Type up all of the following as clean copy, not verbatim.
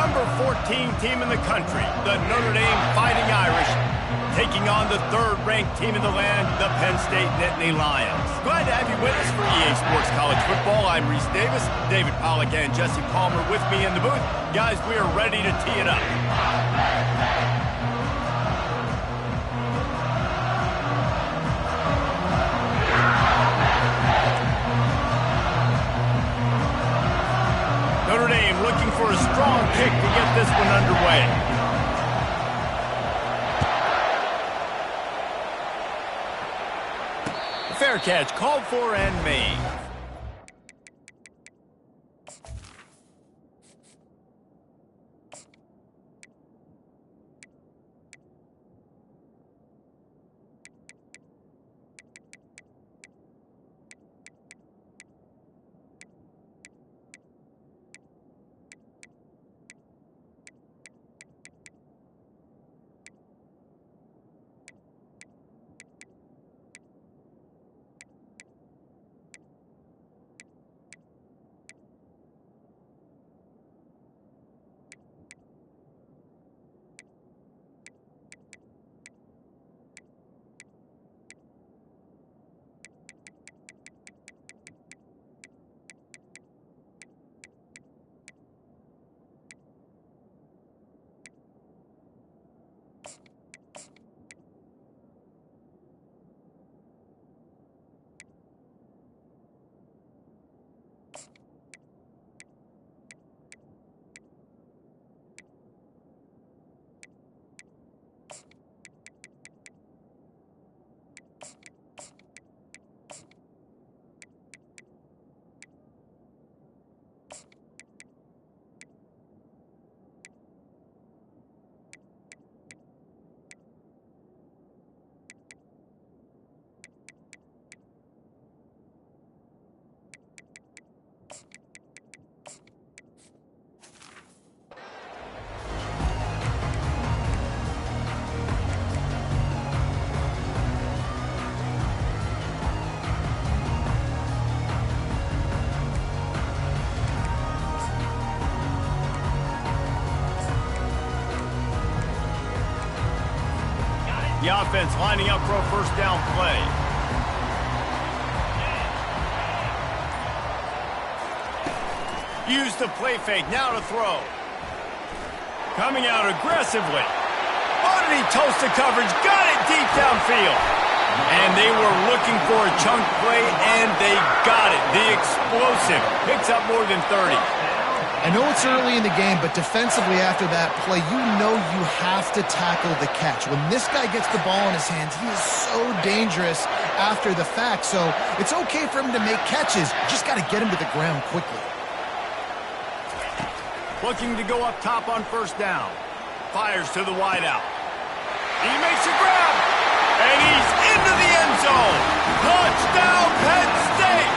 number 14 team in the country, the Notre Dame Fighting Irish, taking on the third-ranked team in the land, the Penn State Nittany Lions. Glad to have you with us for EA Sports College Football. I'm Reese Davis, David Pollack and Jesse Palmer with me in the booth. Guys, we are ready to tee it up. Notre Dame looking for a strong kick to get this one underway. Fair catch called for and made. The offense lining up for a first down play. Use the play fake, now to throw. Coming out aggressively. Oh, did he toast the coverage? Got it deep downfield. And they were looking for a chunk play, and they got it. The explosive picks up more than 30. I know it's early in the game, but defensively after that play, you know you have to tackle the catch. When this guy gets the ball in his hands, he is so dangerous after the fact. So it's okay for him to make catches. You just got to get him to the ground quickly. Looking to go up top on first down. Fires to the wideout. He makes a grab, and he's into the end zone. Touchdown, Penn State!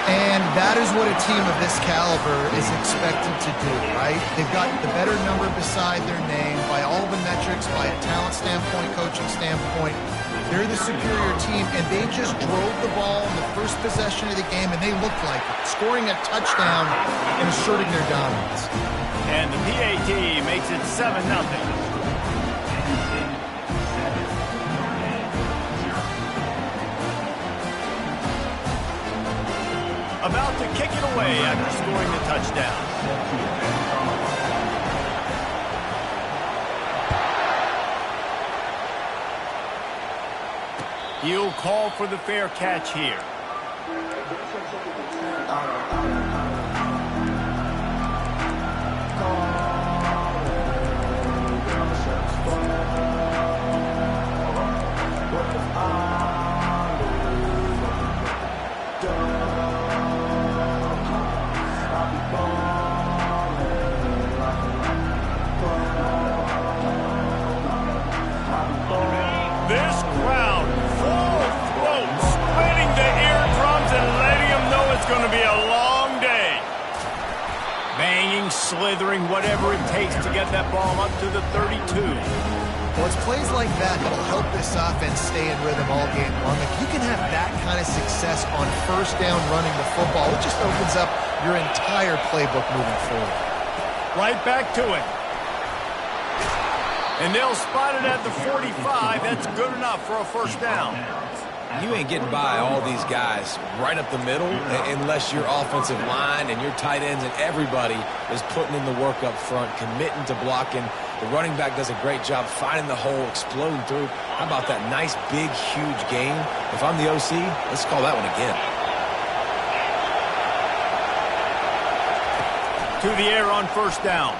And that is what a team of this caliber is expected to do, right? They've got the better number beside their name by all the metrics, by a talent standpoint, coaching standpoint. They're the superior team, and they just drove the ball in the first possession of the game, and they looked like it, scoring a touchdown and asserting their dominance. And the PAT makes it 7-0. About to kick it away after scoring the touchdown. He'll call for the fair catch here. This crowd, full throat, spreading the eardrums and letting them know it's going to be a long day. Banging, slithering, whatever it takes to get that ball up to the 32. Well, it's plays like that that'll help this offense stay in rhythm all game long. If you can have that kind of success on first down running the football, it just opens up your entire playbook moving forward. Right back to it. And they'll spot it at the 45. That's good enough for a first down. You ain't getting by all these guys right up the middle unless your offensive line and your tight ends and everybody is putting in the work up front, committing to blocking. The running back does a great job finding the hole, exploding through. How about that nice, big, huge gain? If I'm the OC, let's call that one again. To the air on first down.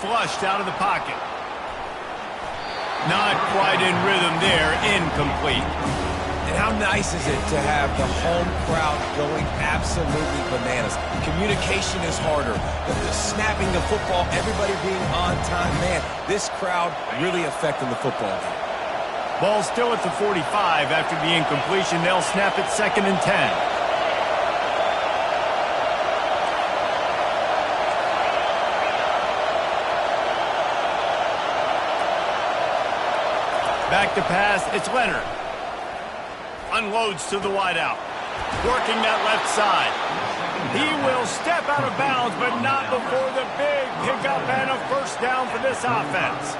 Flushed out of the pocket. Not quite in rhythm there. Incomplete. And how nice is it to have the home crowd going absolutely bananas? Communication is harder. The snapping the football, everybody being on time. Man, this crowd really affecting the football game. Ball still at the 45 after the incompletion. They'll snap it 2nd and 10. Back to pass, it's Leonard. Unloads to the wideout. Working that left side. He will step out of bounds, but not before the big pickup and a first down for this offense.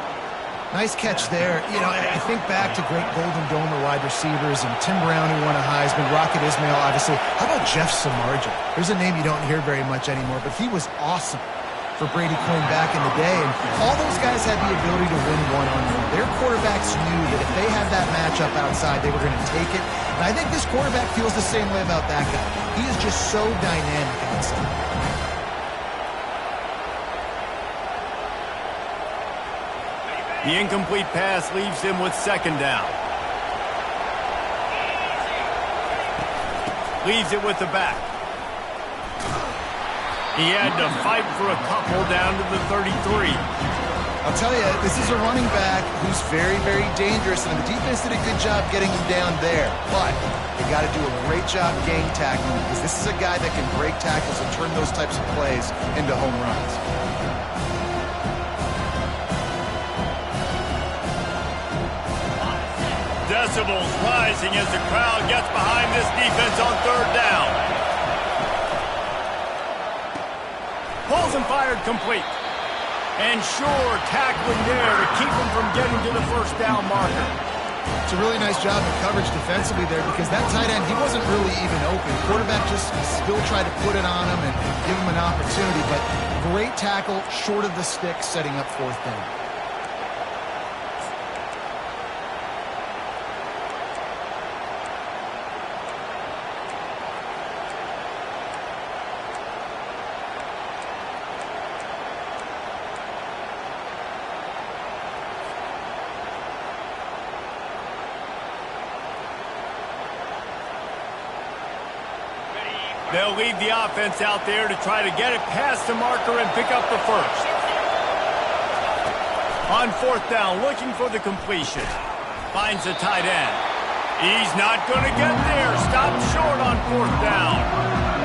Nice catch there. You know, I think back to great Golden Dome wide receivers and Tim Brown, who won a Heisman, Rocket Ismail, obviously. How about Jeff Samardzija? There's a name you don't hear very much anymore, but he was awesome for Brady Quinn back in the day, and all those guys had the ability to win one-on-one. Their quarterbacks knew that if they had that matchup outside, they were going to take it, and I think this quarterback feels the same way about that guy. He is just so dynamic outside. The incomplete pass leaves him with 2nd down. Leaves it with the back. He had to fight for a couple down to the 33. I'll tell you, this is a running back who's very, very dangerous, and the defense did a good job getting him down there. But they got to do a great job game tackling, because this is a guy that can break tackles and turn those types of plays into home runs. Decibels rising as the crowd gets behind this defense on 3rd down. Pulls and fired complete. And sure, tackling there to keep him from getting to the first down marker. It's a really nice job of coverage defensively there, because that tight end, he wasn't really even open. Quarterback just still tried to put it on him and give him an opportunity, but great tackle short of the stick, setting up 4th down. They'll leave the offense out there to try to get it past the marker and pick up the first. On 4th down, looking for the completion. Finds the tight end. He's not going to get there. Stopped short on 4th down.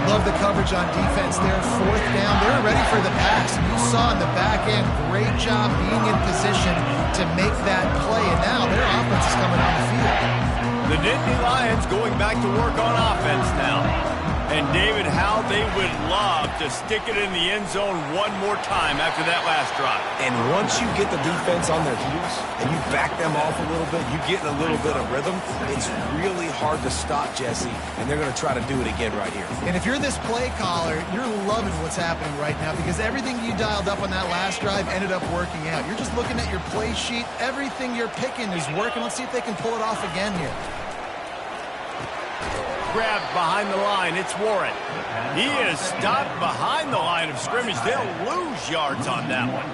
Love the coverage on defense there. 4th down. They're ready for the pass. You saw in the back end, great job being in position to make that play. And now their offense is coming on the field. The Nittany Lions going back to work on offense now. And, David, how they would love to stick it in the end zone one more time after that last drive. And once you get the defense on their heels and you back them off a little bit, you get in a little bit of rhythm, it's really hard to stop, Jesse, and they're going to try to do it again right here. And if you're this play caller, you're loving what's happening right now, because everything you dialed up on that last drive ended up working out. You're just looking at your play sheet. Everything you're picking is working. Let's see if they can pull it off again here. Grabbed behind the line. It's Warren. He is stopped behind the line of scrimmage. They'll lose yards on that one.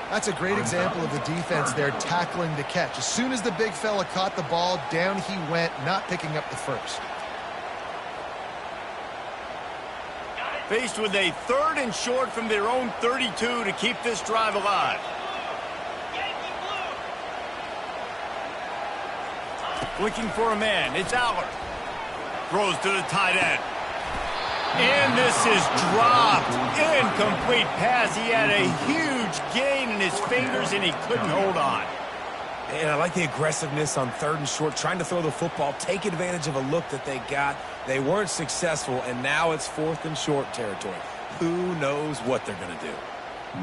That's a great example of the defense there tackling the catch. As soon as the big fella caught the ball, down he went, not picking up the first. Faced with a 3rd and short from their own 32 to keep this drive alive. Looking for a man. It's Aller. Throws to the tight end. And this is dropped. Incomplete pass. He had a huge gain in his fingers, and he couldn't hold on. And I like the aggressiveness on 3rd and short, trying to throw the football, take advantage of a look that they got. They weren't successful, and now it's 4th and short territory. Who knows what they're going to do?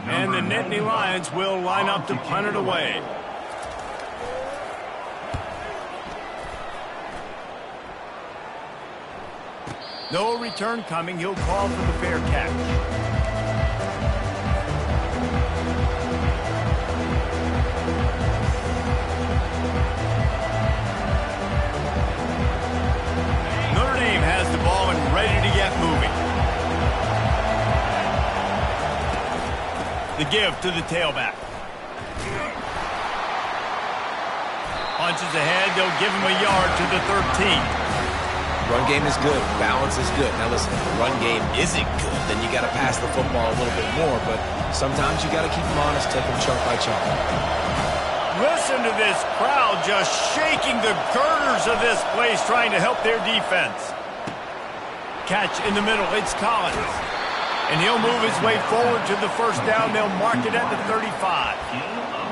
And the Nittany Lions will line up to punt it away. No return coming. He'll call for the fair catch. Notre Dame has the ball and ready to get moving. The give to the tailback. Punches ahead. They'll give him a yard to the 13. Run game is good. Balance is good. Now listen, if the run game isn't good, then you got to pass the football a little bit more. But sometimes you got to keep them honest, take them chunk by chunk. Listen to this crowd just shaking the girders of this place, trying to help their defense. Catch in the middle. It's Collins. And he'll move his way forward to the first down. They'll mark it at the 35.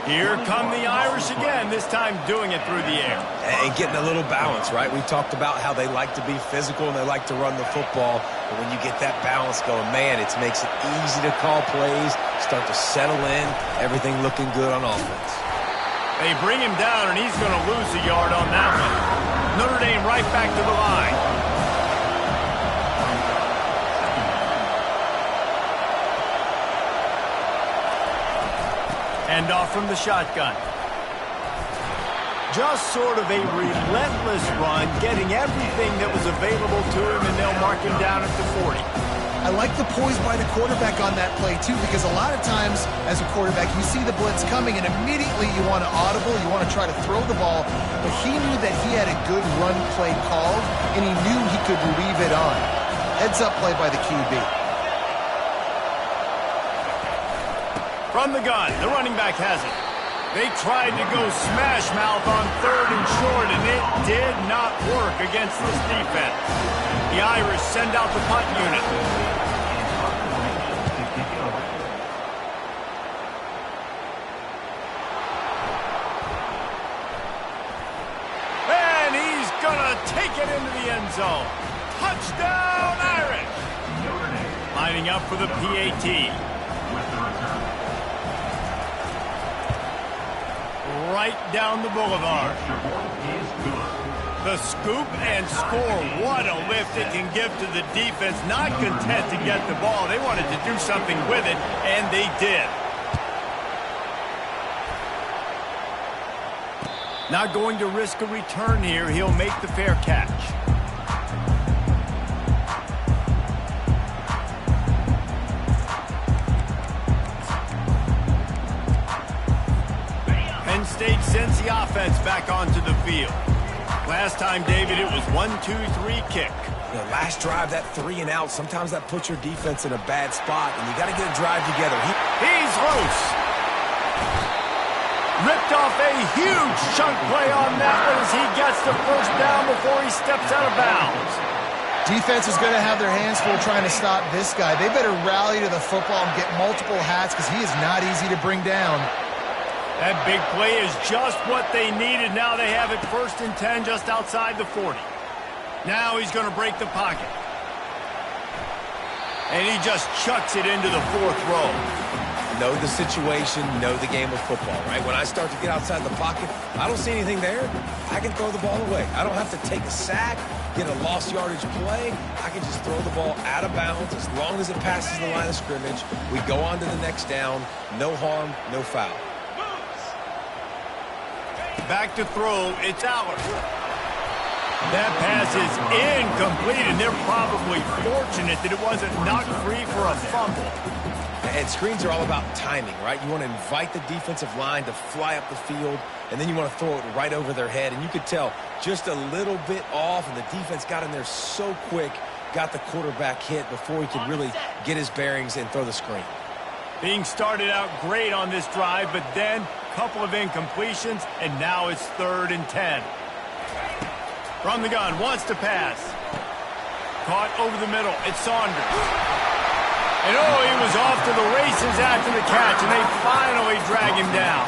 Here come the Irish again, this time doing it through the air. And getting a little balance, right? We talked about how they like to be physical and they like to run the football. But when you get that balance going, man, it makes it easy to call plays, start to settle in, everything looking good on offense. They bring him down, and he's going to lose a yard on that one. Notre Dame right back to the line. Hand off from the shotgun. Just sort of a relentless run, getting everything that was available to him, and they'll mark him down at the 40. I like the poise by the quarterback on that play, too, because a lot of times as a quarterback, you see the blitz coming, and immediately you want to audible, you want to try to throw the ball, but he knew that he had a good run play called, and he knew he could leave it on. Heads up play by the QB. From the gun, the running back has it. They tried to go smash mouth on 3rd and short, and it did not work against this defense. The Irish send out the punt unit. And he's gonna take it into the end zone. Touchdown, Irish! Lining up for the PAT. Right down the boulevard. The scoop and score. What a lift it can give to the defense. Not content to get the ball. They wanted to do something with it, and they did. Not going to risk a return here. He'll make the fair catch. State sends the offense back onto the field. Last time, David, it was 1-2-3 kick. The last drive, that 3 and out, sometimes that puts your defense in a bad spot, and you got to get a drive together. He's loose. Ripped off a huge chunk play on that one as he gets the first down before he steps out of bounds. Defense is going to have their hands full trying to stop this guy. They better rally to the football and get multiple hats because he is not easy to bring down. That big play is just what they needed. Now they have it 1st and 10 just outside the 40. Now he's going to break the pocket. And he just chucks it into the 4th row. Know the situation, know the game of football, right? When I start to get outside the pocket, I don't see anything there. I can throw the ball away. I don't have to take a sack, get a lost yardage play. I can just throw the ball out of bounds as long as it passes the line of scrimmage. We go on to the next down. No harm, no foul. Back to throw, it's Aller. That pass is incomplete, and they're probably fortunate that it wasn't knocked free for a fumble. And screens are all about timing, right? You want to invite the defensive line to fly up the field, and then you want to throw it right over their head. And you could tell just a little bit off, and the defense got in there so quick, got the quarterback hit before he could really get his bearings and throw the screen. Being started out great on this drive, but then couple of incompletions, and now it's 3rd and 10. From the gun, wants to pass. Caught over the middle, it's Saunders. And oh, he was off to the races after the catch, and they finally drag him down.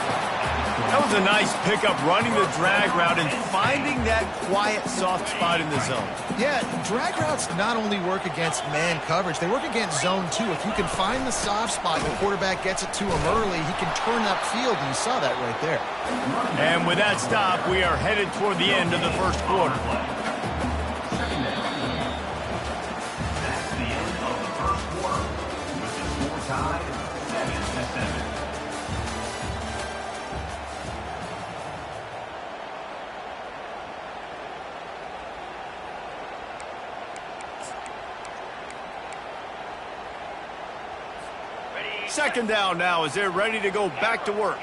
That was a nice pickup, running the drag route and finding that quiet, soft spot in the zone. Yeah, drag routes not only work against man coverage, they work against zone too. If you can find the soft spot and the quarterback gets it to him early, he can turn upfield, and you saw that right there. And with that stop, we are headed toward the end of the first quarter. Second down now as they're ready to go back to work.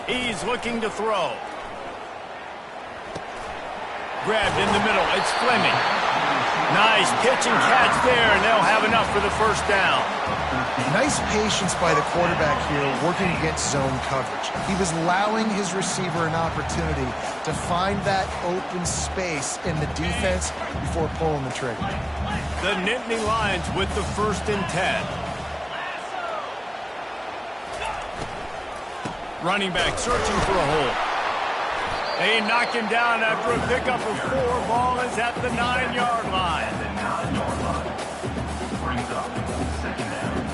He's looking to throw. Grabbed in the middle. It's Fleming. Nice pitch and catch there, and they'll have enough for the first down. Nice patience by the quarterback here working against zone coverage. He was allowing his receiver an opportunity to find that open space in the defense before pulling the trigger. The Nittany Lions with the 1st and 10. Running back searching for a hole. They knock him down after a pickup of 4. Ball is at the 9-yard line. Brings up second down.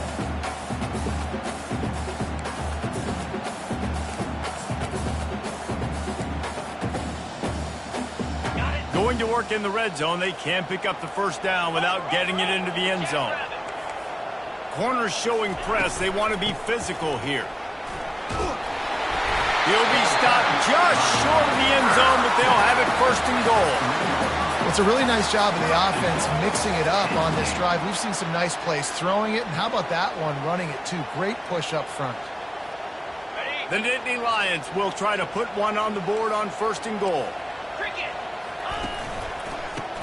Going to work in the red zone. They can pick up the first down without getting it into the end zone. Corners showing press. They want to be physical here. He'll be stopped just short of the end zone, but they'll have it 1st and goal. It's a really nice job of the offense mixing it up on this drive. We've seen some nice plays throwing it, and how about that one running it too? Great push up front. The Nittany Lions will try to put one on the board on 1st and goal.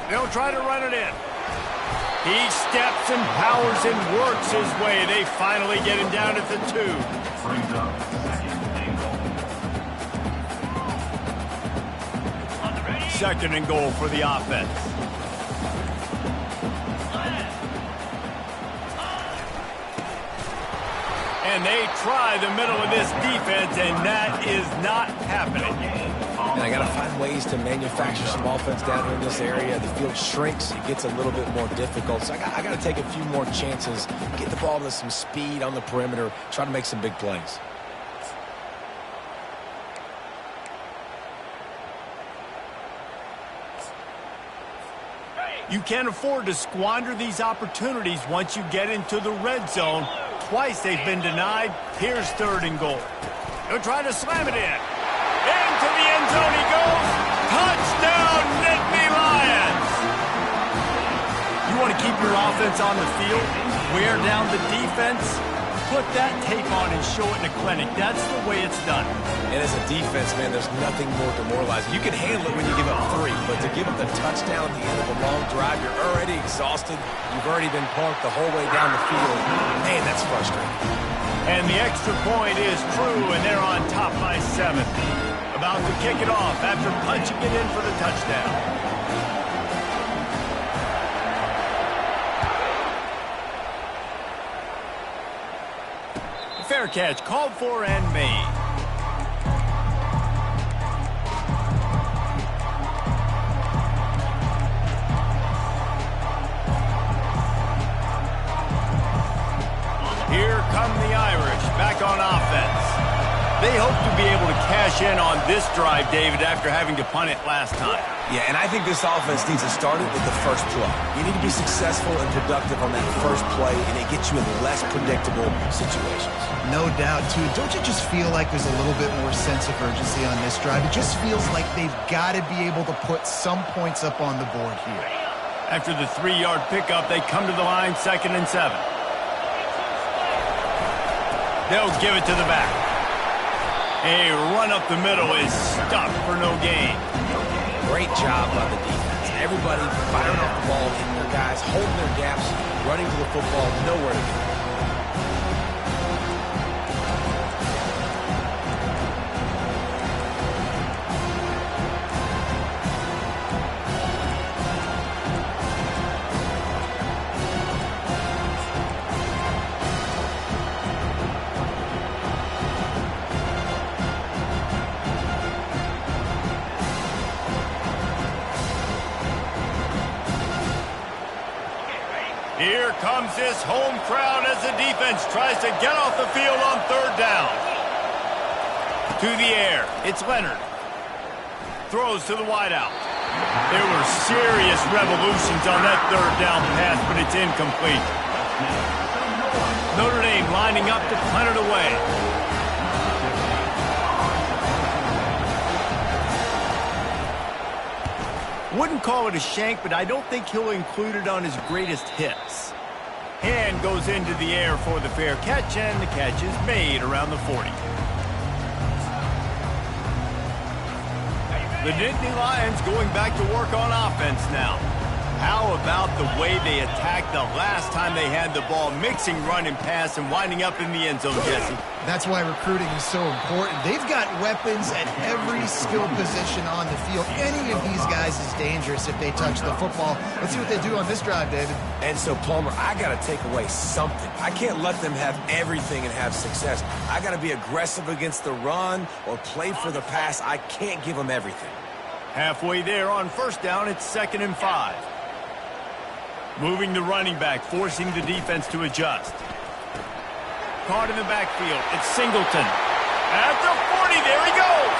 They'll try to run it in. He steps and powers and works his way. They finally get him down at the 2. Brings up second and goal for the offense. And they try the middle of this defense, and that is not happening. And I got to find ways to manufacture some offense down here in this area. The field shrinks. It gets a little bit more difficult. So I got to take a few more chances, get the ball to some speed on the perimeter, try to make some big plays. You can't afford to squander these opportunities once you get into the red zone. Twice they've been denied. Here's 3rd and goal. He'll try to slam it in. Into the end zone he goes. Touchdown, Nittany Lions! You want to keep your offense on the field? Wear down the defense? Put that tape on and show it in a clinic. That's the way it's done. And as a defense, man, there's nothing more demoralizing. You can handle it when you give up 3, but to give up the touchdown at the end of a long drive, you're already exhausted. You've already been punked the whole way down the field. Man, that's frustrating. And the extra point is true, and they're on top by 7. About to kick it off after punching it in for the touchdown. Fair catch, called for and made. Here come the Irish, back on offense. They hope to be able to cash in on this drive, David, after having to punt it last time. Yeah, and I think this offense needs to start it with the first play. You need to be successful and productive on that first play, and it gets you in less predictable situations. No doubt, too. Don't you just feel like there's a little bit more sense of urgency on this drive? It just feels like they've got to be able to put some points up on the board here. After the 3-yard pickup, they come to the line, 2nd and 7. They'll give it to the back. A run up the middle is stopped for no gain. Great job by the defense. Everybody firing off the ball, hitting their guys, holding their gaps, running to the football, nowhere to go. Here comes this home crowd as the defense tries to get off the field on third down. To the air, it's Leonard. Throws to the wideout. There were serious revolutions on that third down pass, but it's incomplete. Notre Dame lining up to punt it away. Wouldn't call it a shank, but I don't think he'll include it on his greatest hits. Hand goes into the air for the fair catch, and the catch is made around the 40. The Nittany Lions going back to work on offense now. How about the way they attacked the last time they had the ball, mixing run and pass and winding up in the end zone, Jesse? That's why recruiting is so important. They've got weapons at every skill position on the field. Any of these guys is dangerous if they touch the football. Let's see what they do on this drive, David. And so, Palmer, I got to take away something. I can't let them have everything and have success. I got to be aggressive against the run or play for the pass. I can't give them everything. Halfway there on first down, it's 2nd and 5. Moving the running back, forcing the defense to adjust. Caught in the backfield, it's Singleton. At the 40, there he goes.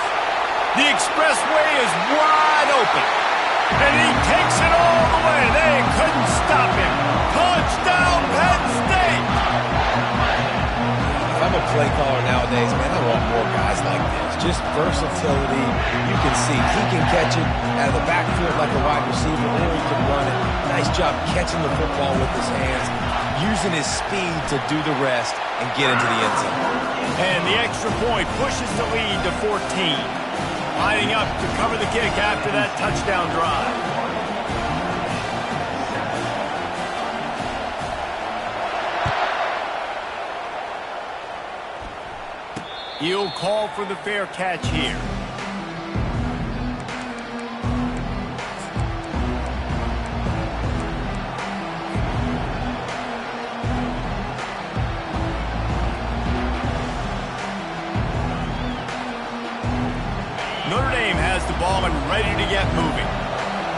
The expressway is wide open. And he takes it all the way. They couldn't stop him. Touchdown, Penn State! If I'm a play caller nowadays, man, I want more guys like this. Just versatility. You can see he can catch it out of the backfield like a wide receiver, or he can run it. Nice job catching the football with his hands, using his speed to do the rest and get into the end zone. And the extra point pushes the lead to 14. Lining up to cover the kick after that touchdown drive. He'll call for the fair catch here. Notre Dame has the ball and ready to get moving.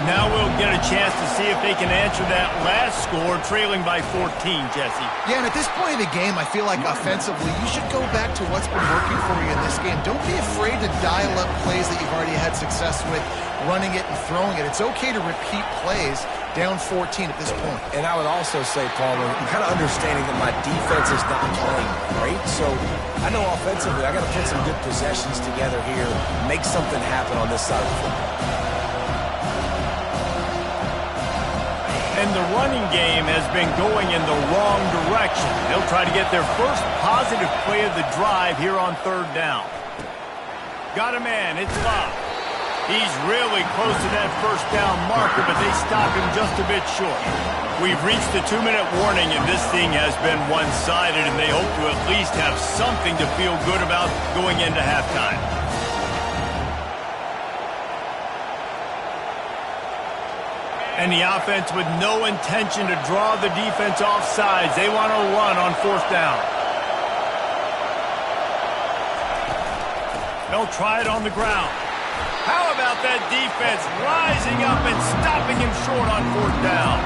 Now we'll get a chance to see if they can answer that last score, trailing by 14, Jesse. Yeah, and at this point in the game, I feel like offensively, you should go back to what's been working for you in this game. Don't be afraid to dial up plays that you've already had success with, running it and throwing it. It's okay to repeat plays down 14 at this point. And I would also say, Palmer, I'm kind of understanding that my defense is not playing great, so I know offensively I got to put some good possessions together here, make something happen on this side of the football. And the running game has been going in the wrong direction. They'll try to get their first positive play of the drive here on third down. Got a man, it's Love. He's really close to that first down marker, but they stop him just a bit short. We've reached the 2-minute warning, and this thing has been one-sided, and they hope to at least have something to feel good about going into halftime. And the offense with no intention to draw the defense off sides. They want to run on fourth down. They'll try it on the ground. How about that defense rising up and stopping him short on fourth down?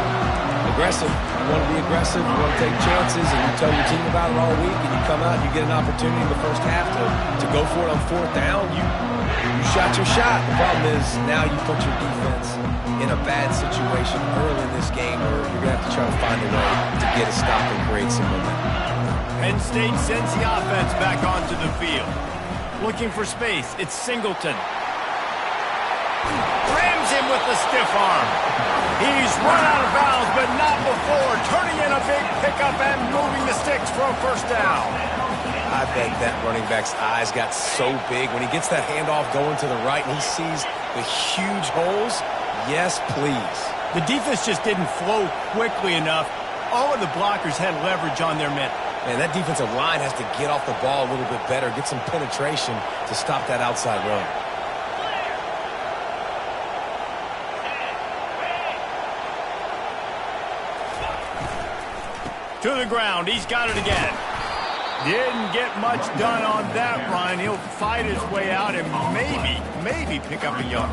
Aggressive. You want to be aggressive. You want to take chances, and you tell your team about it all week, and you come out and you get an opportunity in the first half to go for it on fourth down. You shot your shot. The problem is now you put your defense in a bad situation early in this game where you're going to have to try to find a way to get a stop and create some momentum. Penn State sends the offense back onto the field. Looking for space, it's Singleton. Rams him with the stiff arm. He's run out of bounds, but not before. Turning in a big pickup and moving the sticks for a first down. I bet that running back's eyes got so big when he gets that handoff going to the right and he sees the huge holes. Yes, please. The defense just didn't flow quickly enough. All of the blockers had leverage on their men. Man, that defensive line has to get off the ball a little bit better, get some penetration to stop that outside run. To the ground, he's got it again. Didn't get much done on that run. He'll fight his way out and maybe pick up a yard.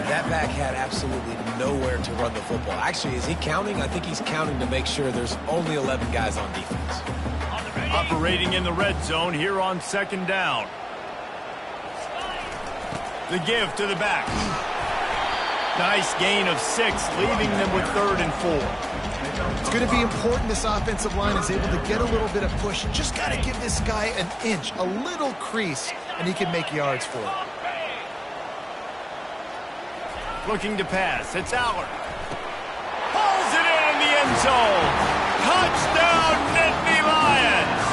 That back had absolutely nowhere to run the football. Actually, is he counting? I think he's counting to make sure there's only 11 guys on defense. Operating in the red zone here on second down. The give to the back. Nice gain of 6, leaving them with 3rd and 4. It's going to be important this offensive line is able to get a little bit of push. Just got to give this guy an inch, a little crease, and he can make yards for it. Looking to pass. It's Aller. Pulls it in the end zone. Touchdown, Nittany Lions.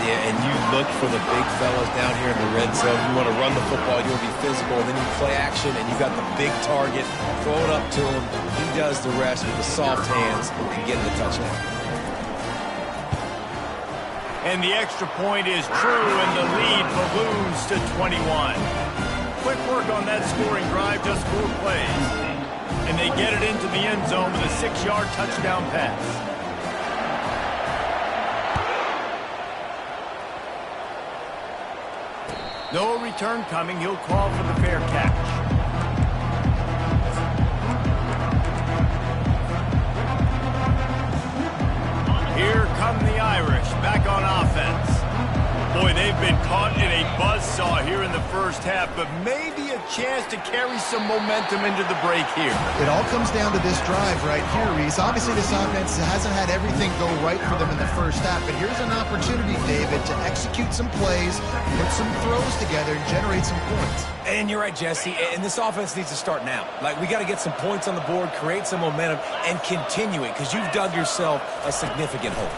Yeah, and you look for the big fellas down here in the red zone. You want to run the football, you want to be physical, and then you play action, and you got the big target. Throw it up to him. He does the rest with the soft hands and get the touchdown. And the extra point is true, and the lead balloons to 21. Quick work on that scoring drive, just 4 plays. And they get it into the end zone with a 6-yard touchdown pass. No return coming. He'll call for the fair catch. Here come the Irish back on offense. Boy, they've been caught in a buzzsaw here in the first half, but maybe a chance to carry some momentum into the break here. It all comes down to this drive right here, Reese. Obviously, this offense hasn't had everything go right for them in the first half, but here's an opportunity, David, to execute some plays, put some throws together, and generate some points. And you're right, Jesse, and this offense needs to start now. Like, we got to get some points on the board, create some momentum, and continue it, because you've dug yourself a significant hole.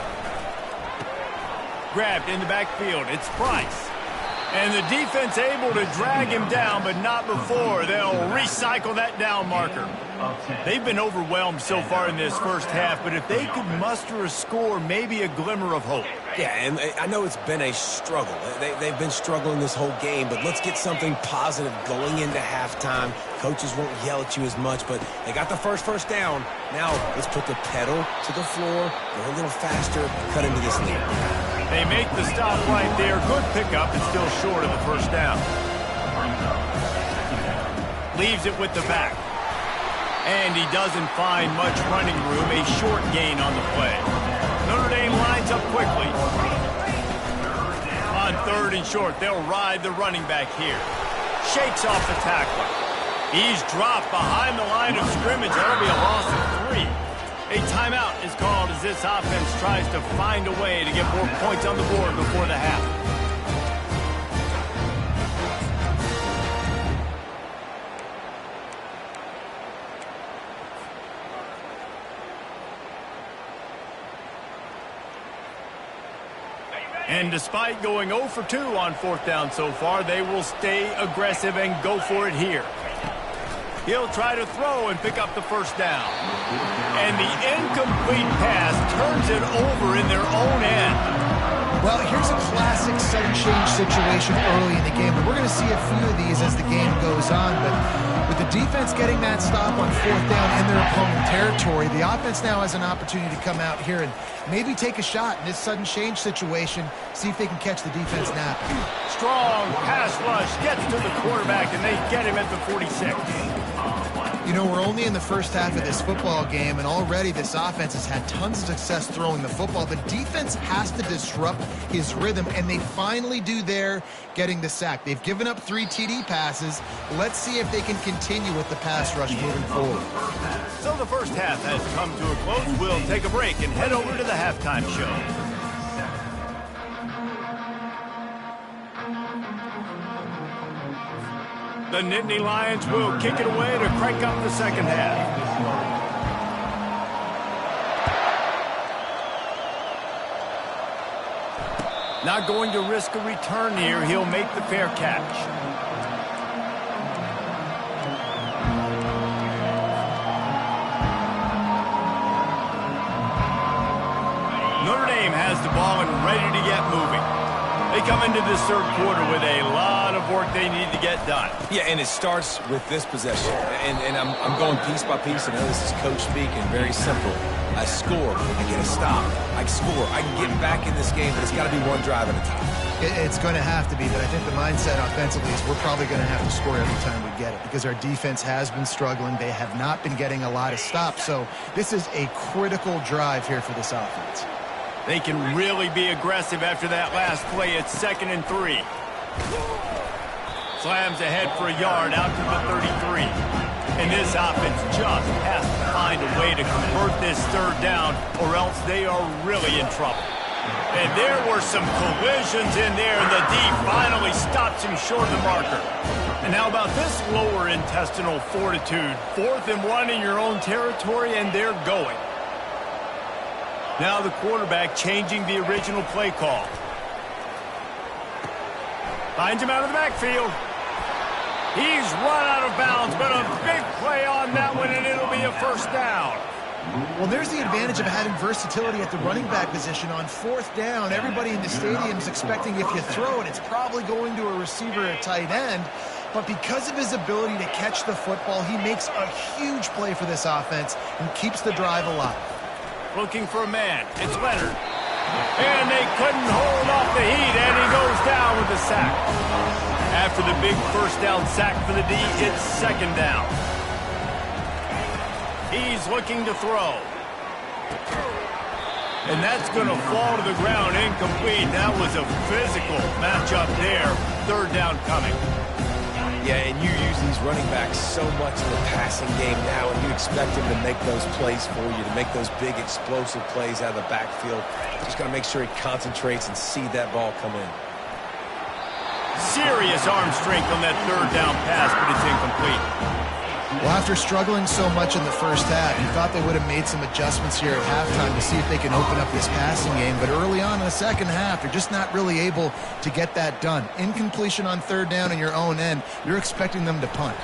Grabbed in the backfield. It's Price. And the defense able to drag him down, but not before they'll recycle that down marker. They've been overwhelmed so far in this first half, but if they could muster a score, maybe a glimmer of hope. Yeah, and I know it's been a struggle. They've been struggling this whole game, but let's get something positive going into halftime. Coaches won't yell at you as much, but they got the first down. Now let's put the pedal to the floor, go a little faster, cut into this lead. They make the stop right there. Good pickup, and still short of the first down. Leaves it with the back. And he doesn't find much running room. A short gain on the play. Notre Dame lines up quickly. On 3rd and short, they'll ride the running back here. Shakes off the tackler. He's dropped behind the line of scrimmage. That'll be a loss of 3. A timeout is called as this offense tries to find a way to get more points on the board before the half. And despite going 0 for 2 on 4th down so far, they will stay aggressive and go for it here. He'll try to throw and pick up the first down. And the incomplete pass turns it over in their own end. Well, here's a classic sudden change situation early in the game, and we're going to see a few of these as the game goes on, but with the defense getting that stop on 4th down in their opponent territory, the offense now has an opportunity to come out here and maybe take a shot in this sudden change situation, see if they can catch the defense napping. Strong pass rush gets to the quarterback, and they get him at the 46. You know, we're only in the first half of this football game, and already this offense has had tons of success throwing the football. The defense has to disrupt his rhythm, and they finally do there, getting the sack. They've given up 3 TD passes. Let's see if they can continue with the pass rush moving forward. So the first half has come to a close. We'll take a break and head over to the halftime show. The Nittany Lions will kick it away to crank up the second half. Not going to risk a return here. He'll make the fair catch. Notre Dame has the ball and ready to get moving. They come into this third quarter with a lot of of work they need to get done. Yeah, and it starts with this possession. And I'm going piece by piece. I know this is coach speak and very simple. I score, I get a stop, I score, I can get back in this game, but it's got to be one drive at a time. It's going to have to be, but I think the mindset offensively is we're probably going to have to score every time we get it because our defense has been struggling. They have not been getting a lot of stops, so this is a critical drive here for this offense. They can really be aggressive after that last play. It's 2nd and 3. Slams ahead for a yard out to the 33. And this offense just has to find a way to convert this 3rd down or else they are really in trouble. And there were some collisions in there, and the D finally stops him short of the marker. And how about this lower intestinal fortitude? 4th and 1 in your own territory, and they're going. Now the quarterback changing the original play call. Finds him out of the backfield. He's run out of bounds, but a big play on that one, and it'll be a 1st down. Well, there's the advantage of having versatility at the running back position. On 4th down, everybody in the stadium is expecting if you throw it, it's probably going to a receiver at tight end. But because of his ability to catch the football, he makes a huge play for this offense and keeps the drive alive. Looking for a man. It's Leonard. And they couldn't hold off the heat, and he goes down with the sack. After the big 1st down sack for the D, it's 2nd down. He's looking to throw. And that's going to fall to the ground incomplete. That was a physical matchup there. 3rd down coming. Yeah, and you use these running backs so much in the passing game now, and you expect him to make those plays for you, to make those big explosive plays out of the backfield. Just got to make sure he concentrates and see that ball come in. Serious arm strength on that 3rd down pass, but it's incomplete. Well, after struggling so much in the 1st half, you thought they would have made some adjustments here at halftime to see if they can open up this passing game. But early on in the 2nd half, they're just not really able to get that done. Incompletion on 3rd down in your own end, you're expecting them to punt.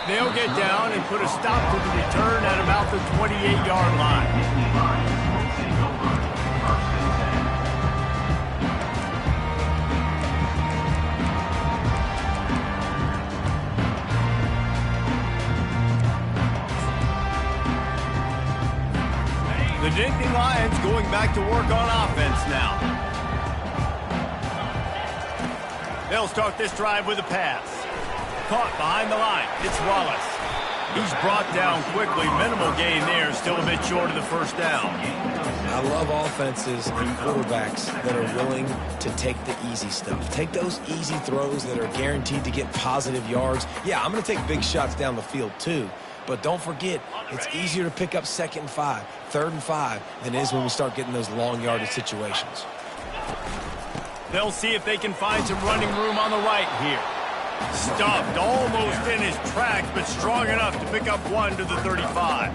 They'll get down and put a stop to the return at about the 28-yard line. The Nittany Lions going back to work on offense now. They'll start this drive with a pass. Caught behind the line. It's Wallace. He's brought down quickly. Minimal gain there. Still a bit short of the 1st down. I love offenses and quarterbacks that are willing to take the easy stuff. Take those easy throws that are guaranteed to get positive yards. Yeah, I'm going to take big shots down the field too. But don't forget, it's easier to pick up 2nd and 5, 3rd and 5 than it is when we start getting those long yardage situations. They'll see if they can find some running room on the right here. Stuffed almost in his tracks, but strong enough to pick up 1 to the 35.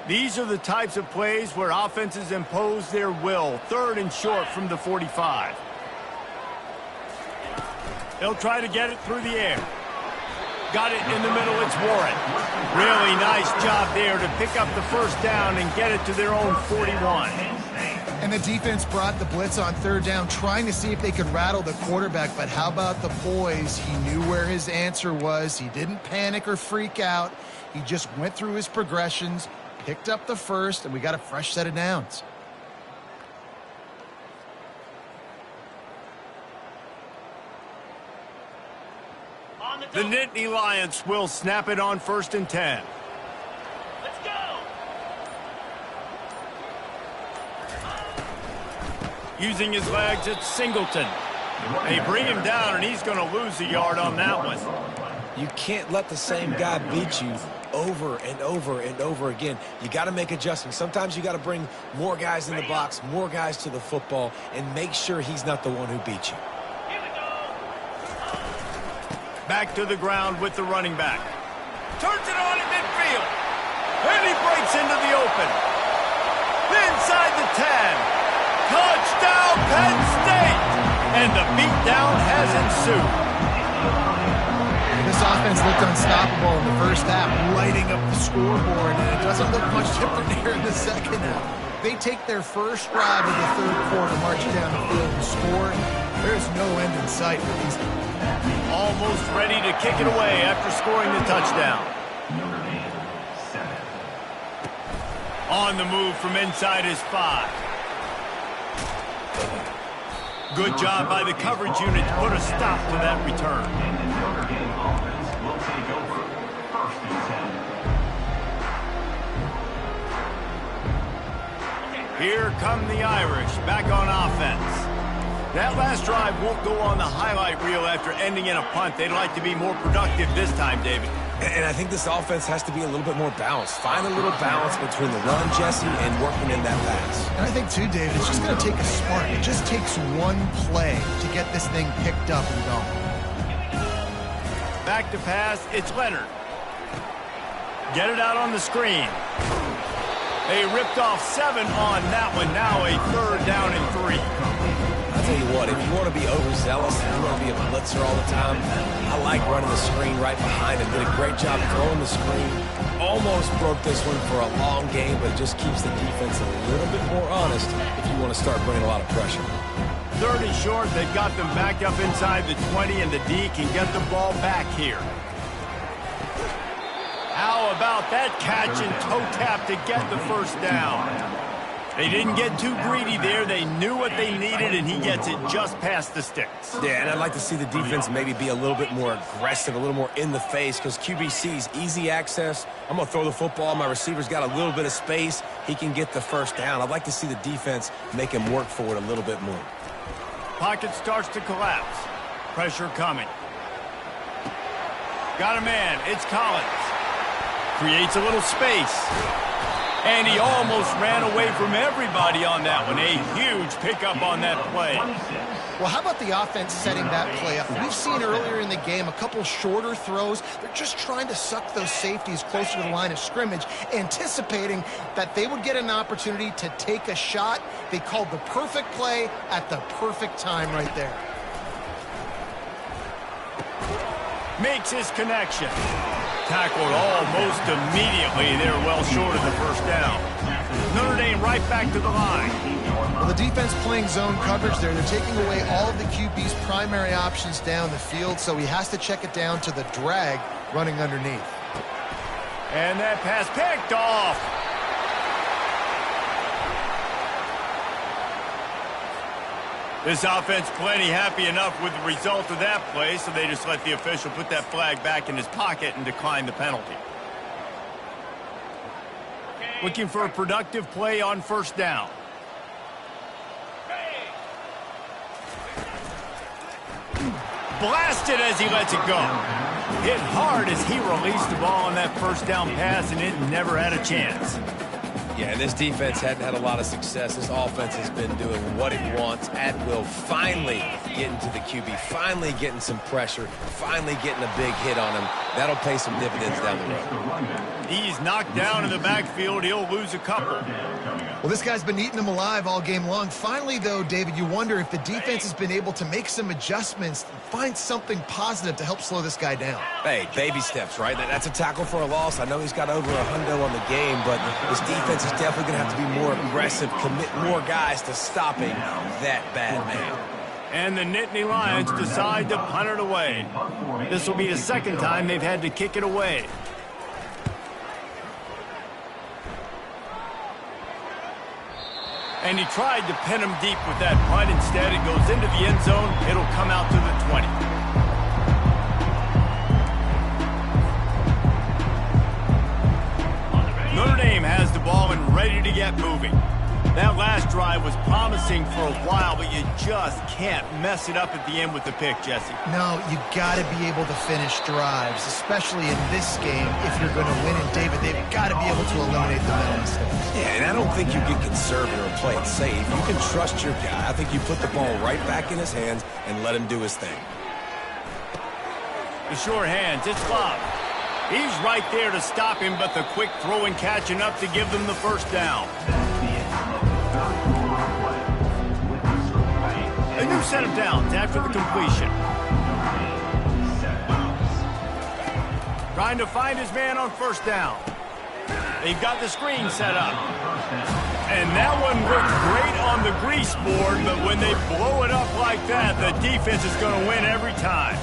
These are the types of plays where offenses impose their will. 3rd and short from the 45. They'll try to get it through the air. Got it in the middle. It's Warren. Really nice job there to pick up the 1st down and get it to their own 41. And the defense brought the blitz on 3rd down, trying to see if they could rattle the quarterback. But how about the poise? He knew where his answer was. He didn't panic or freak out. He just went through his progressions, picked up the 1st, and we got a fresh set of downs. The Nittany Lions will snap it on 1st and 10. Let's go! Using his legs, it's Singleton. They bring him down, and he's going to lose a yard on that one. You can't let the same guy beat you over and over and over again. You got to make adjustments. Sometimes you got to bring more guys in the box, more guys to the football, and make sure he's not the one who beat you. Back to the ground with the running back. Turns it on in midfield. And he breaks into the open. Inside the 10. Touchdown, Penn State. And the beatdown has ensued. This offense looked unstoppable in the first half, lighting up the scoreboard, and it doesn't look much different here in the second half. They take their first drive of the third quarter, march down the field and score. There's no end in sight for these. Almost ready to kick it away after scoring the touchdown. On the move from inside his 5. Good job by the coverage unit to put a stop to that return. Here come the Irish, back on offense. That last drive won't go on the highlight reel after ending in a punt. They'd like to be more productive this time, David. And I think this offense has to be a little bit more balanced. Find a little balance between the run, Jesse, and working in that pass. And I think, too, David, it's just going to take a spark. It just takes one play to get this thing picked up and going. Back to pass, it's Leonard. Get it out on the screen. They ripped off 7 on that one. Now a 3rd down and 3. I'll tell you what, if you want to be overzealous and you want to be a blitzer all the time, I like running the screen right behind him. Did a great job throwing the screen. Almost broke this one for a long game, but it just keeps the defense a little bit more honest if you want to start bringing a lot of pressure. 30 short, they've got them back up inside the 20, and the D can get the ball back here. How about that catch and toe tap to get the first down? They didn't get too greedy there. They knew what they needed, and he gets it just past the sticks. Yeah, and I'd like to see the defense maybe be a little bit more aggressive, a little more in the face, because QBC's easy access. I'm going to throw the football. My receiver's got a little bit of space. He can get the first down. I'd like to see the defense make him work for it a little bit more. Pocket starts to collapse. Pressure coming. Got a man. It's Collins. Creates a little space. And he almost ran away from everybody on that one. A huge pickup on that play. Well, how about the offense setting that play up? We've seen earlier in the game a couple shorter throws. They're just trying to suck those safeties closer to the line of scrimmage, anticipating that they would get an opportunity to take a shot. They called the perfect play at the perfect time right there. Makes his connection. Tackled almost immediately. They're well short of the first down. Notre Dame right back to the line. Well, the defense playing zone coverage there. They're taking away all of the QB's primary options down the field, so he has to check it down to the drag running underneath. And that pass picked off. This offense plenty happy enough with the result of that play, so they just let the official put that flag back in his pocket and decline the penalty. Looking for a productive play on first down. Blasted as he lets it go. Hit hard as he released the ball on that first down pass, and it never had a chance. Yeah, this defense hadn't had a lot of success. This offense has been doing what it wants at will. Finally getting to the QB, finally getting some pressure, finally getting a big hit on him. That'll pay some dividends down the road. He's knocked down in the backfield. He'll lose a couple. Well, this guy's been eating them alive all game long. Finally, though, David, you wonder if the defense has been able to make some adjustments, find something positive to help slow this guy down. Hey, baby steps, right? That's a tackle for a loss. I know he's got over $100 on the game, but this defense is definitely going to have to be more aggressive, commit more guys to stopping that bad man. And the Nittany Lions decide to punt it away. This will be the second time they've had to kick it away. And he tried to pin him deep with that punt. Instead, it goes into the end zone. It'll come out to the 20. Notre Dame has the ball and ready to get moving. That last drive was promising for a while, but you just can't mess it up at the end with the pick, Jesse. No, you got to be able to finish drives, especially in this game if you're going to win. And, David, they've got to be able to eliminate the mental mistakes. Yeah, and I don't think you get conservative or play it safe. You can trust your guy. I think you put the ball right back in his hands and let him do his thing. The sure hands, it's Love. He's right there to stop him, but the quick throw and catching up to give them the first down. A new set of downs after the completion. Trying to find his man on first down. They've got the screen set up. And that one looked great on the grease board, but when they blow it up like that, the defense is going to win every time.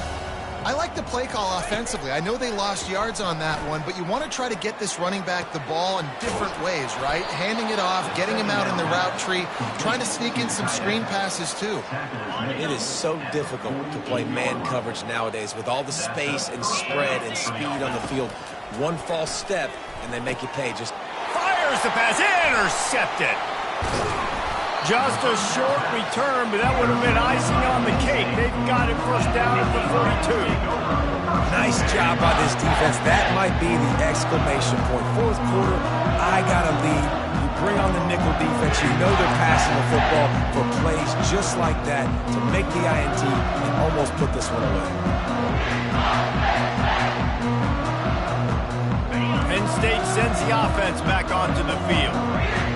I like the play call offensively. I know they lost yards on that one, but you want to try to get this running back the ball in different ways, right? Handing it off, getting him out in the route tree, trying to sneak in some screen passes too. It is so difficult to play man coverage nowadays with all the space and spread and speed on the field. One false step, and they make you pay. Just fires the pass, intercepted. Just a short return, but that would have been icing on the cake. They've got it first down at the 42. nice job by this defense. That might be the exclamation point. Fourth quarter, I got a lead. You bring on the nickel defense. You know they're passing the football for plays just like that to make the INT and almost put this one away. Penn State sends the offense back onto the field.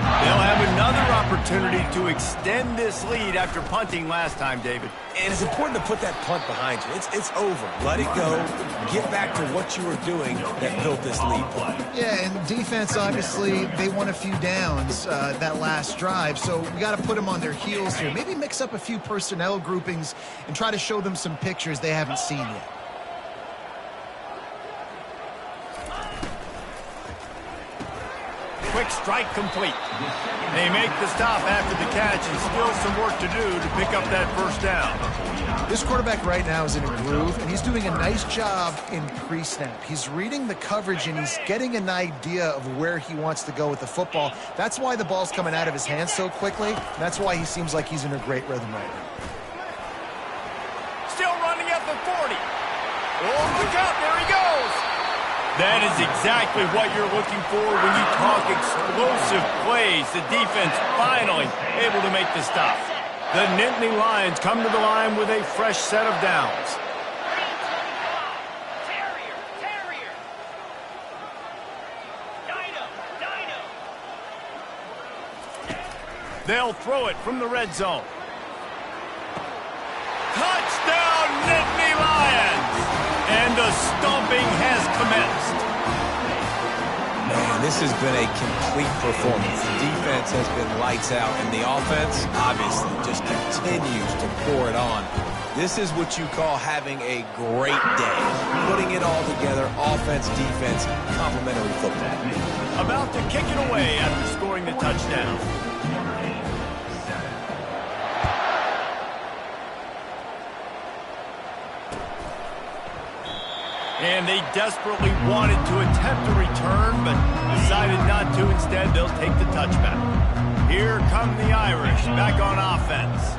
They'll have another opportunity to extend this lead after punting last time, David. And it's important to put that punt behind you. It's over. Let it go. Get back to what you were doing that built this lead play. Yeah, and defense, obviously, they won a few downs that last drive, so we got to put them on their heels here. Maybe mix up a few personnel groupings and try to show them some pictures they haven't seen yet. Quick strike complete. They make the stop after the catch, and still some work to do to pick up that first down. This quarterback right now is in a groove, and he's doing a nice job in pre-snap. He's reading the coverage, and he's getting an idea of where he wants to go with the football. That's why the ball's coming out of his hands so quickly. That's why he seems like he's in a great rhythm right now. Still running at the 40. Oh, look out, there he goes. That is exactly what you're looking for when you talk explosive plays. The defense finally able to make the stop. The Nittany Lions come to the line with a fresh set of downs. Terrier. Dino. They'll throw it from the red zone. Touchdown, Nittany Lions! And the stomping has commenced. Man, this has been a complete performance. The defense has been lights out, and the offense, obviously, just continues to pour it on. This is what you call having a great day. Putting it all together, offense, defense, complementary football. About to kick it away after scoring the touchdown. And they desperately wanted to attempt a return, but decided not to. Instead, they'll take the touchback. Here come the Irish, back on offense.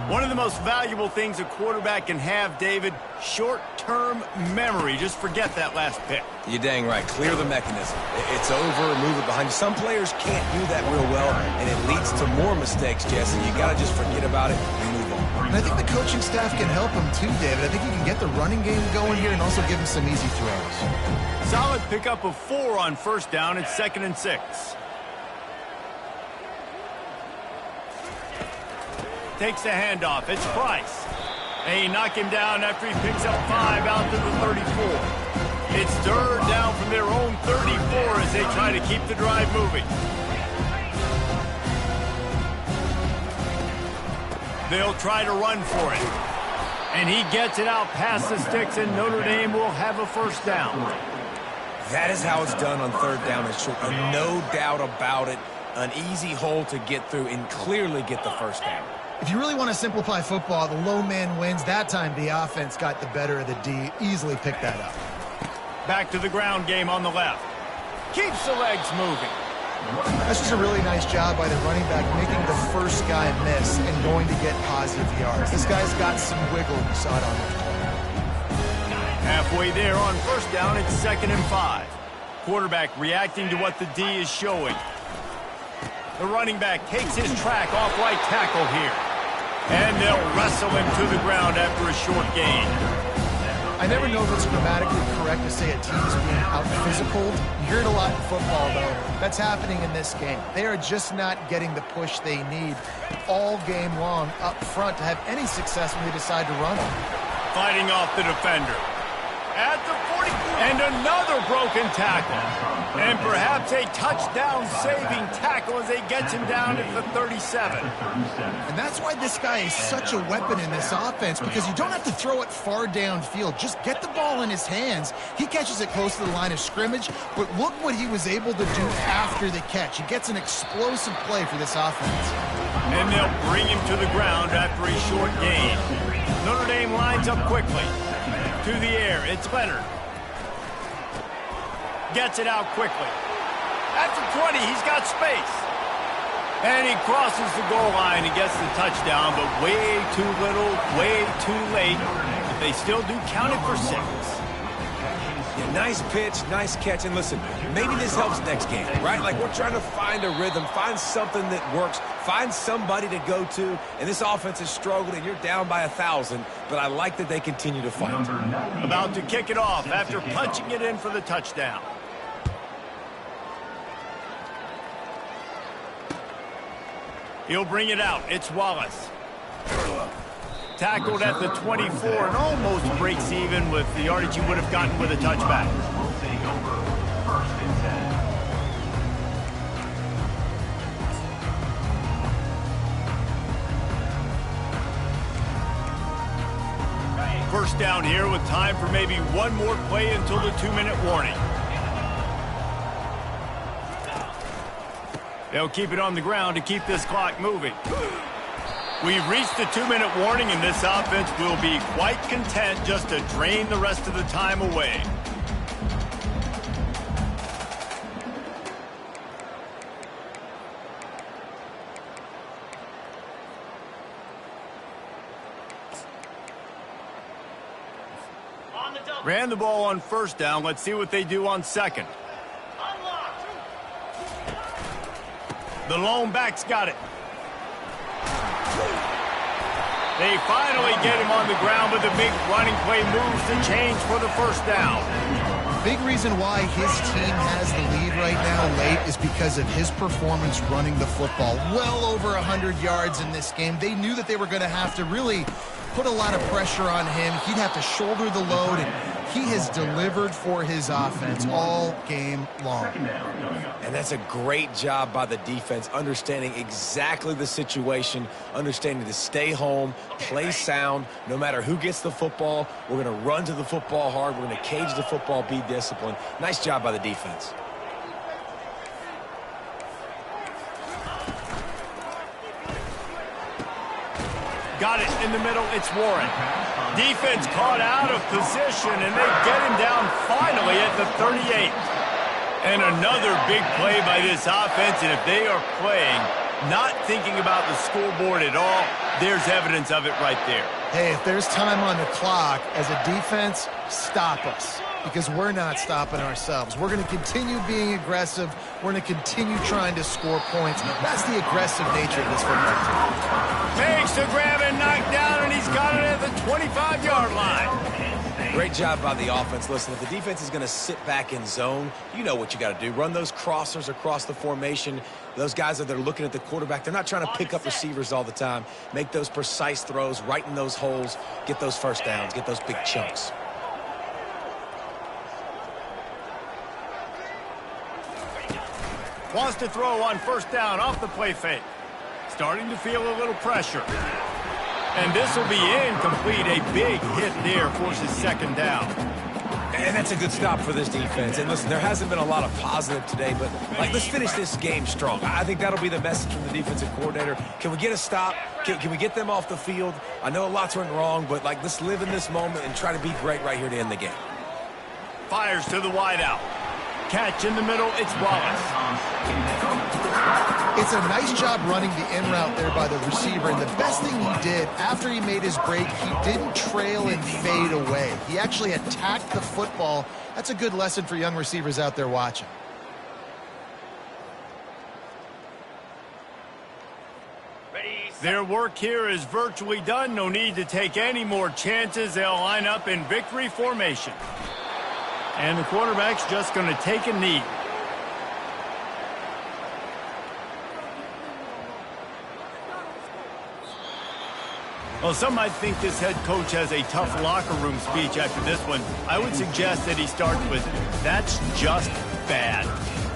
One of the most valuable things a quarterback can have, David, short-term memory. Just forget that last pick. You're dang right. Clear the mechanism. It's over, move it behind you. Some players can't do that real well, and it leads to more mistakes, Jesse. You got to just forget about it and move on. And I think the coaching staff can help him too, David. I think he can get the running game going here and also give him some easy throws. Solid pickup of 4 on first down. It's 2nd and 6. Takes the handoff. It's Price. They knock him down after he picks up 5 out to the 34. It's 3rd down from their own 34 as they try to keep the drive moving. They'll try to run for it. And he gets it out past the sticks, and Notre Dame will have a first down. That is how it's done on 3rd down and short. And no doubt about it, an easy hole to get through and clearly get the first down. If you really want to simplify football, the low man wins. That time the offense got the better of the D. Easily picked that up. Back to the ground game on the left. Keeps the legs moving. That's just a really nice job by the running back, making the first guy miss and going to get positive yards. This guy's got some wiggle. You saw it on the play. Halfway there on first down, it's 2nd and 5. Quarterback reacting to what the D is showing. The running back takes his track off right tackle here. And they'll wrestle him to the ground after a short gain. I never know if it's grammatically correct to say a team is being out-physicaled. You hear it a lot in football, though. That's happening in this game. They are just not getting the push they need all game long up front to have any success when they decide to run them. Fighting off the defender. At the 44. And another broken tackle. And perhaps a touchdown-saving tackle as they get him down at the 37. And that's why this guy is such a weapon in this offense, because you don't have to throw it far downfield. Just get the ball in his hands. He catches it close to the line of scrimmage, but look what he was able to do after the catch. He gets an explosive play for this offense. And they'll bring him to the ground after a short gain. Notre Dame lines up quickly. To the air, it's Leonard. Gets it out quickly. At the 20, he's got space. And he crosses the goal line and gets the touchdown, but way too little, way too late. But they still do count it for 6. Yeah, nice pitch, nice catch. And listen, maybe this helps next game, right? Like, we're trying to find a rhythm, find something that works, find somebody to go to. And this offense is struggling, and you're down by 1,000. But I like that they continue to fight. About to kick it off after punching it in for the touchdown. He'll bring it out. It's Wallace. Tackled at the 24 and almost breaks even with the yardage he would have gotten with a touchback. First down here with time for maybe one more play until the 2-minute warning. They'll keep it on the ground to keep this clock moving. We've reached the 2-minute warning, and this offense will be quite content just to drain the rest of the time away. Ran the ball on first down. Let's see what they do on second. The lone back's got it. They finally get him on the ground, but the big running play moves the change for the first down. Big reason why his team has the lead right now late is because of his performance running the football. Well over 100 yards in this game. They knew that they were going to have to really put a lot of pressure on him. He'd have to shoulder the load, and he has delivered for his offense all game long. And that's a great job by the defense, understanding exactly the situation, understanding to stay home, play sound. No matter who gets the football, we're going to run to the football hard. We're going to cage the football, be disciplined. Nice job by the defense. Got it in the middle. It's Warren. Defense caught out of position, and they get him down finally at the 38. And another big play by this offense, and if they are playing, not thinking about the scoreboard at all, there's evidence of it right there. Hey, if there's time on the clock, as a defense, stop us, because we're not stopping ourselves. We're going to continue being aggressive. We're going to continue trying to score points. That's the aggressive nature of this football team. Makes the grab and knocked down, and he's got it at the 25-yard line. Great job by the offense. Listen, if the defense is going to sit back in zone, you know what you got to do. Run those crossers across the formation. Those guys that are looking at the quarterback, they're not trying to pick up receivers all the time. Make those precise throws, right in those holes, get those first downs, get those big chunks. Wants to throw on first down off the play fake. Starting to feel a little pressure. And this will be incomplete. A big hit there forces second down. And that's a good stop for this defense. And listen, there hasn't been a lot of positive today, but let's finish this game strong. I think that'll be the message from the defensive coordinator. Can we get a stop? Can we get them off the field? I know a lot's went wrong, but let's live in this moment and try to be great right here to end the game. Fires to the wideout. Catch in the middle, it's Wallace. It's a nice job running the in route there by the receiver, and the best thing he did after he made his break, he didn't trail and fade away. He actually attacked the football. That's a good lesson for young receivers out there watching. Their work here is virtually done. No need to take any more chances. They'll line up in victory formation. And the quarterback's just going to take a knee. Well, some might think this head coach has a tough locker room speech after this one. I would suggest that he starts with, "That's just bad."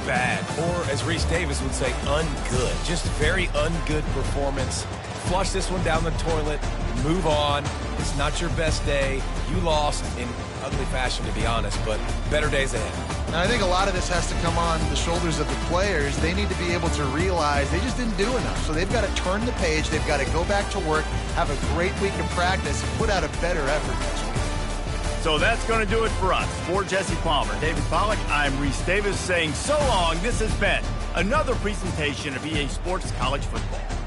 Bad. Or, as Reese Davis would say, ungood. Just very ungood performance. Flush this one down the toilet. Move on. It's not your best day. You lost in ugly fashion, to be honest, but better days ahead. And I think a lot of this has to come on the shoulders of the players. They need to be able to realize they just didn't do enough. So they've got to turn the page. They've got to go back to work, have a great week of practice, and put out a better effort next week. So that's going to do it for us. For Jesse Palmer, David Pollack, I'm Reese Davis saying so long. This has been another presentation of EA Sports College Football.